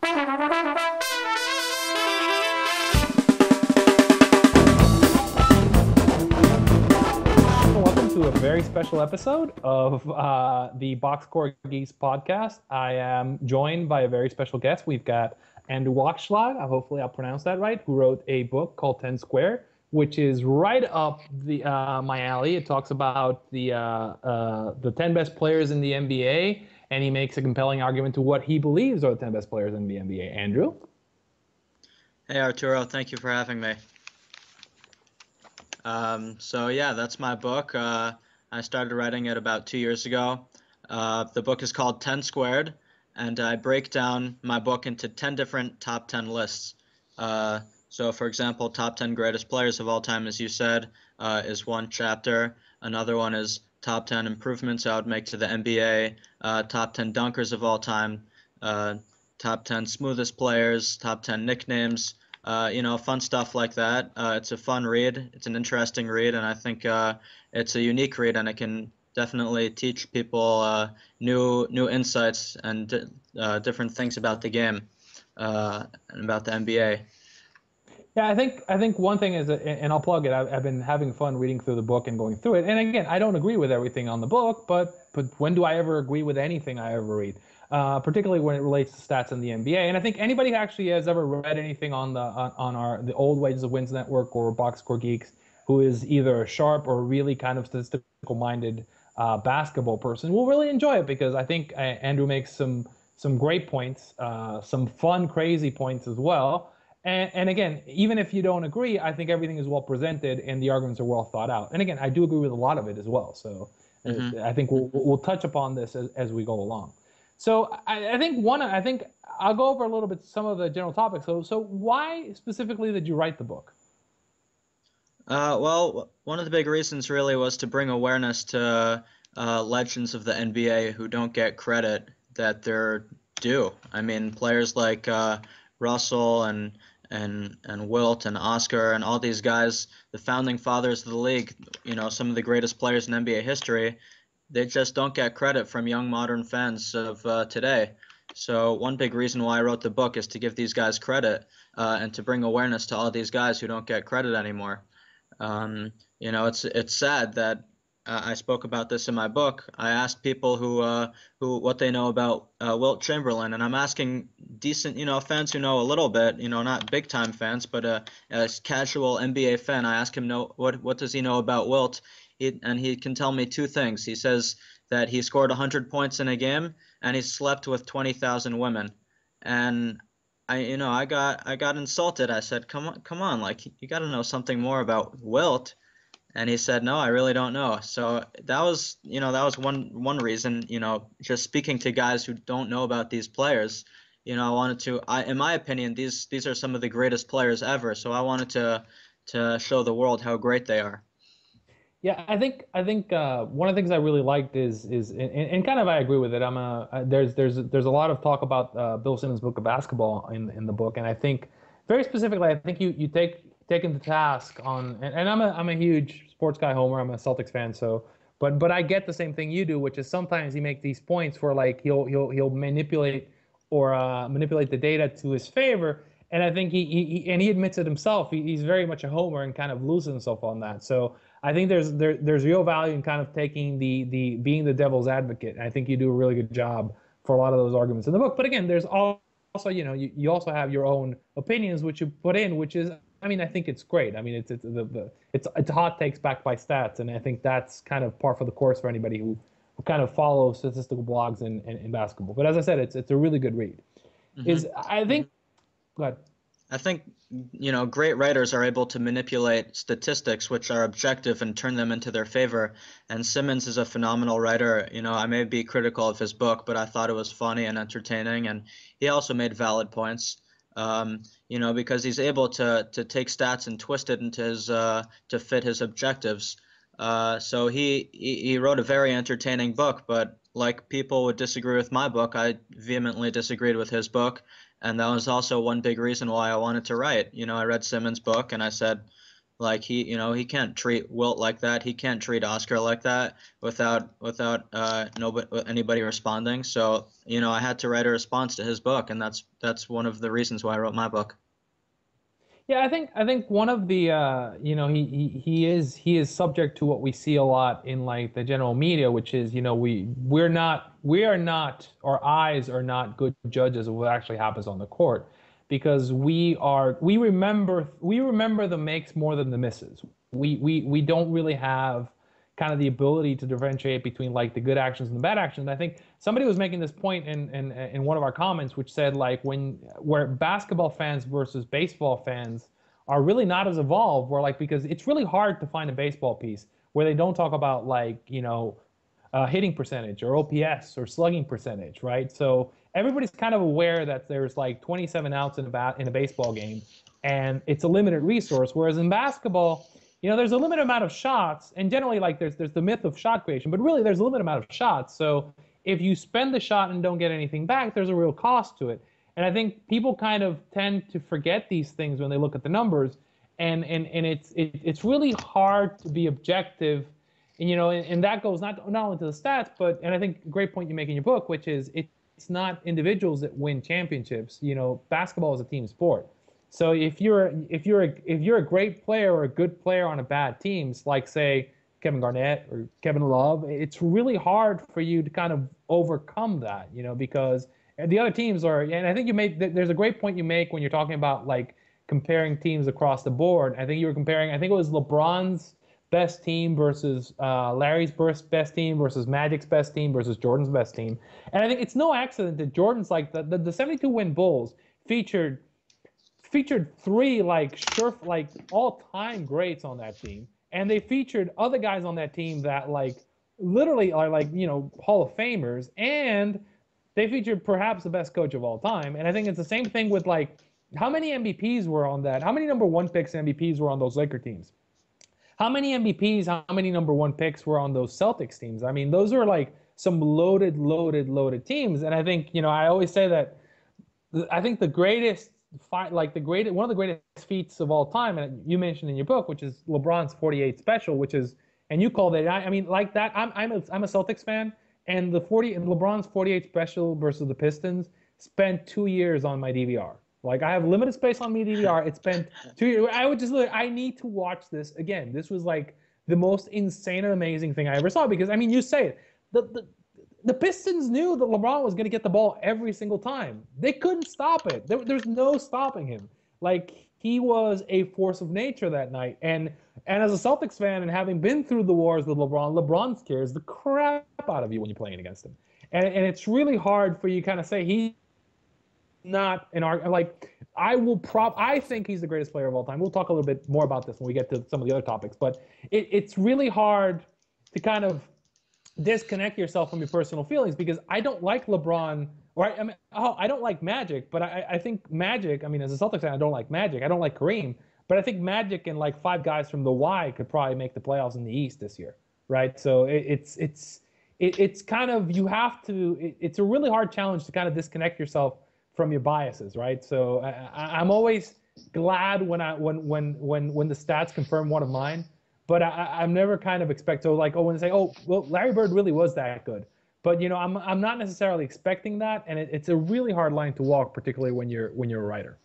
Welcome to a very special episode of the Boxscore Geeks podcast. I am joined by a very special guest. We've got Andrew Wakschlag, hopefully I'll pronounce that right, who wrote a book called 10 Squared, which is right up my alley. It talks about the 10 best players in the NBA, and he makes a compelling argument to what he believes are the 10 best players in the NBA. Andrew? Hey, Arturo. Thank you for having me. So yeah, that's my book. I started writing it about 2 years ago. The book is called 10 Squared, and I break down my book into 10 different top 10 lists. So for example, top 10 greatest players of all time, as you said, is one chapter. Another one is top 10 improvements I would make to the NBA, top 10 dunkers of all time, top 10 smoothest players, top 10 nicknames, fun stuff like that. It's a fun read. It's an interesting read, and I think it's a unique read, and it can definitely teach people new insights and different things about the game and about the NBA. Yeah, I think one thing is, and I'll plug it. I've been having fun reading through the book and going through it. And again, I don't agree with everything on the book, but when do I ever agree with anything I ever read? Particularly when it relates to stats in the NBA. And I think anybody who actually has ever read anything on the old Wages of Wins network or Boxscore Geeks, who is either a sharp or really kind of statistical minded basketball person, will really enjoy it, because I think Andrew makes some great points, some fun, crazy points as well. And again, even if you don't agree, I think everything is well presented and the arguments are well thought out. And again, I do agree with a lot of it as well. So I think we'll touch upon this as we go along. So I think I'll go over a little bit some of the general topics. So why specifically did you write the book? Well, one of the big reasons really was to bring awareness to legends of the NBA who don't get credit that they're due. I mean, players like Russell and Wilt and Oscar and all these guys, the founding fathers of the league, some of the greatest players in NBA history, they just don't get credit from young modern fans of today. So one big reason why I wrote the book is to give these guys credit and to bring awareness to all these guys who don't get credit anymore. It's sad that I spoke about this in my book. I asked people who what they know about Wilt Chamberlain, and I'm asking decent, fans who know a little bit, not big time fans, but as casual NBA fan. I ask him what does he know about Wilt, and he can tell me two things. He says that he scored 100 points in a game and he slept with 20,000 women, and I got insulted. I said, come on, like you got to know something more about Wilt. And he said, no, I really don't know. So that was one reason, just speaking to guys who don't know about these players, I wanted to, in my opinion, these are some of the greatest players ever. So I wanted to show the world how great they are. Yeah, I think one of the things I really liked is and kind of I agree with it. There's a lot of talk about Bill Simmons' book of basketball in the book, and I think very specifically, I think you taken the task on, and I'm a huge sports guy, homer. I'm a Celtics fan, so but I get the same thing you do, which is sometimes he make these points where like he'll manipulate manipulate the data to his favor, and I think he admits it himself. He's very much a homer and kind of loses himself on that. So I think there's real value in kind of taking the being the devil's advocate. And I think you do a really good job for a lot of those arguments in the book. But again, there's also you also have your own opinions which you put in, which is, I mean, I think it's great. I mean, it's hot takes backed by stats, and I think that's kind of par for the course for anybody who kind of follows statistical blogs in basketball. But as I said, it's a really good read. I think. Go ahead. I think, great writers are able to manipulate statistics, which are objective, and turn them into their favor. And Simmons is a phenomenal writer. I may be critical of his book, but I thought it was funny and entertaining. And he also made valid points, because he's able to take stats and twist it into his to fit his objectives. So he wrote a very entertaining book, but like people would disagree with my book, I vehemently disagreed with his book. And that was also one big reason why I wanted to write. I read Simmons' book and I said, Like he can't treat Wilt like that. He can't treat Oscar like that without nobody anybody responding. So I had to write a response to his book, and that's one of the reasons why I wrote my book. Yeah, I think one of the he is subject to what we see a lot in like the general media, which is we are not our eyes are not good judges of what actually happens on the court, because we remember the makes more than the misses. We don't really have kind of the ability to differentiate between like the good actions and the bad actions. And I think somebody was making this point in one of our comments, which said like where basketball fans versus baseball fans are really not as evolved, where like because it's really hard to find a baseball piece where they don't talk about like hitting percentage or OPS or slugging percentage, right? So everybody's kind of aware that there's like 27 outs in a baseball game, and it's a limited resource. Whereas in basketball, there's a limited amount of shots, and generally like there's the myth of shot creation, but really there's a limited amount of shots. So if you spend the shot and don't get anything back, there's a real cost to it. And I think people kind of tend to forget these things when they look at the numbers, and it's really hard to be objective. And that goes not only to the stats, but and I think a great point you make in your book, which is it's not individuals that win championships. Basketball is a team sport. So if you're a great player or a good player on a bad team, like say Kevin Garnett or Kevin Love, it's really hard for you to kind of overcome that, because the other teams are. And I think there's a great point you make when you're talking about like comparing teams across the board. I think you were comparing. I think it was LeBron's best team versus Larry's best team versus Magic's best team versus Jordan's best team. And I think it's no accident that Jordan's like the 72 win Bulls featured three like all-time greats on that team, and they featured other guys on that team that like literally are like Hall of Famers, and they featured perhaps the best coach of all time. And I think it's the same thing with like how many MVPs were on that, how many number one picks MVPs were on those Laker teams, how many MVPs, how many number one picks were on those Celtics teams. I mean, those are like some loaded teams. And I think I always say that I think the greatest one of the greatest feats of all time, and you mentioned in your book, which is LeBron's 48 special, which is, and you called it. I mean, like that. I'm a Celtics fan, and LeBron's 48 special versus the Pistons spent 2 years on my DVR. Like I have limited space on my DVR. It spent 2 years. I would just look. I need to watch this again. This was like the most insane and amazing thing I ever saw, because I mean, you say it. The Pistons knew that LeBron was going to get the ball every single time. They couldn't stop it. There's no stopping him. Like he was a force of nature that night. And as a Celtics fan, and having been through the wars with LeBron scares the crap out of you when you're playing against him. And it's really hard for you to kind of say he's not an argument. Like I think he's the greatest player of all time. We'll talk a little bit more about this when we get to some of the other topics. But it's really hard to kind of disconnect yourself from your personal feelings, because I don't like LeBron, or I don't like Magic, but I think Magic, I mean, as a Celtics fan, I don't like Magic. I don't like Kareem, but I think Magic and like five guys from the Y could probably make the playoffs in the East this year, right? So it's kind of, you have to, it's a really hard challenge to kind of disconnect yourself from your biases, right? So I'm always glad when the stats confirm one of mine. But I'm never kind of expect to like when they say, oh well, Larry Bird really was that good. But I'm not necessarily expecting that, and it's a really hard line to walk, particularly when you're a writer.